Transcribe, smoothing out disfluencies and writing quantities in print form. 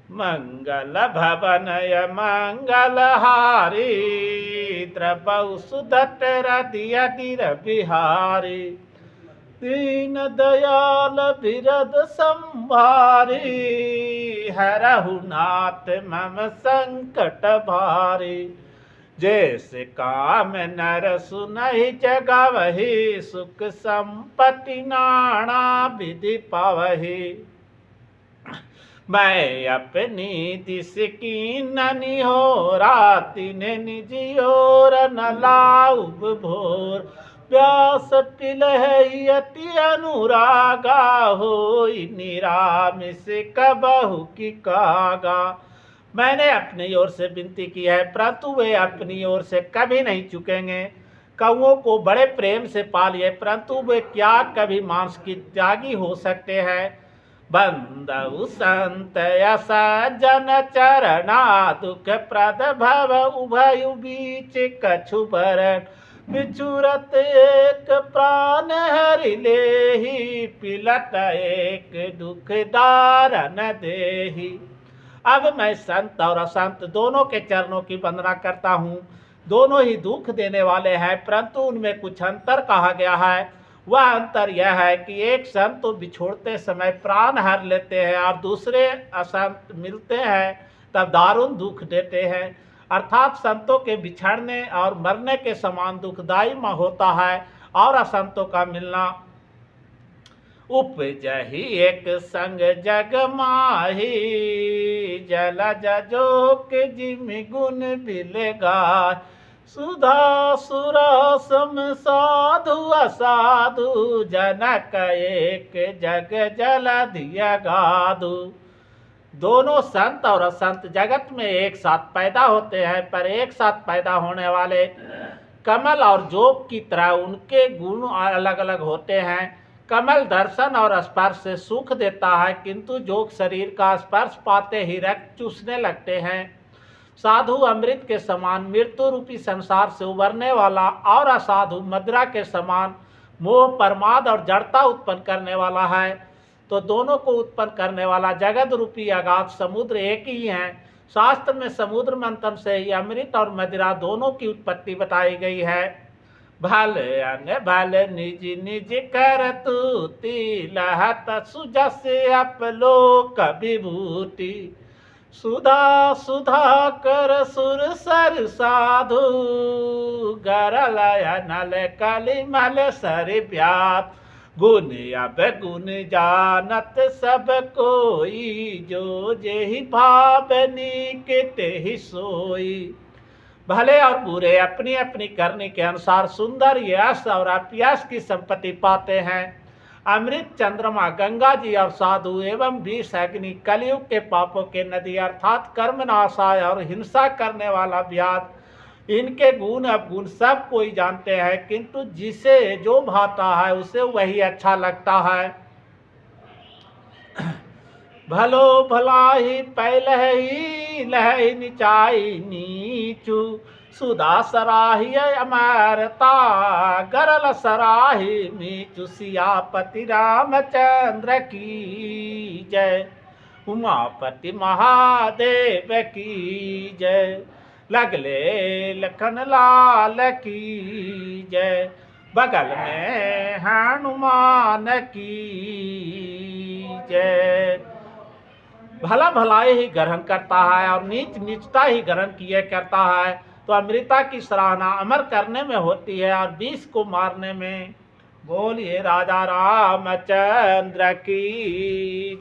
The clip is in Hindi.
मंगल भवनय मंगलहारी द्रवौ सुदट रदियदिर बिहारी दीन दयाल बिरद संभारी हरहु नाथ मम संकट भारी। जैसे काम नर सुनहि जगवहि सुख संपत्ति नाना विधि पावहि। मैं अपनी दिस की ननी हो राति ने निजी ओर न लाउब भोर। व्यास पिलहयति अनुरागा होई निरामिस कबहु की कागा। मैंने अपनी ओर से विनती की है परंतु वे अपनी ओर से कभी नहीं चुकेंगे। कौओं को बड़े प्रेम से पालिए परंतु वे क्या कभी मांस की त्यागी हो सकते हैं। बंदउ संत यस जन चरणा दुख प्रद भव उभयु बीच कछु बरन। बिछुरत एक प्राण हरि लेहि पिलत एक दुख दारन देहि। अब मैं संत और असंत दोनों के चरणों की वंदना करता हूँ। दोनों ही दुख देने वाले हैं परंतु उनमें कुछ अंतर कहा गया है। वह अंतर यह है कि एक संत तो बिछोड़ते समय प्राण हर लेते हैं और दूसरे असंत मिलते हैं तब दारुण दुख देते हैं। अर्थात संतों के बिछड़ने और मरने के समान दुखदायी होता है और असंतों का मिलना। उपजहि एक संग जग माही जलज जोक जिम गुण बिलगाय। सुधा सुरा सम साधु असाधु जनक एक जग जल दिया गाधु। दोनों संत और असंत जगत में एक साथ पैदा होते हैं पर एक साथ पैदा होने वाले कमल और जोग की तरह उनके गुण अलग अलग होते हैं। कमल दर्शन और स्पर्श से सुख देता है किंतु जोग शरीर का स्पर्श पाते ही रक्त चूसने लगते हैं। साधु अमृत के समान मृत्यु रूपी संसार से उबरने वाला और असाधु मदिरा के समान मोह प्रमाद और जड़ता उत्पन्न करने वाला है। तो दोनों को उत्पन्न करने वाला जगत रूपी अगाध समुद्र एक ही है। शास्त्र में समुद्र मंथन से ही अमृत और मदिरा दोनों की उत्पत्ति बताई गई है। भल अन भल निज निज कर तूति लहत सुजस अपलोक विभूति। सुधा सुधा कर सुर सर साधु गरल नल कलिमल सर व्याप। गुण अब गुण जानत सब कोई जो जेहि भावनी के तेहि सोई। भले और बुरे अपनी अपनी करने के अनुसार सुंदर यश और अपयश की संपत्ति पाते हैं। अमृत चंद्रमा गंगा जी और साधु एवं विष अग्नि कलयुग के पापों के नदी अर्थात कर्मनाशाय और हिंसा करने वाला व्याध इनके गुण अवगुण सब कोई जानते हैं किंतु जिसे जो भाता है उसे वही अच्छा लगता है। भलो भला ही पहले लह निचाई नीचू। सुधा सराही अमरता गरल सराही नीचू। सियापति रामचंद्र की जय उमापति महादेव की जय। लगले लखन लाल की जय बगल में हनुमान की जय। भला भलाई ही ग्रहण करता है और नीच नीचता ही ग्रहण किए करता है। तो अमृता की सराहना अमर करने में होती है और विष को मारने में। बोलिए राजा रामचंद्र की।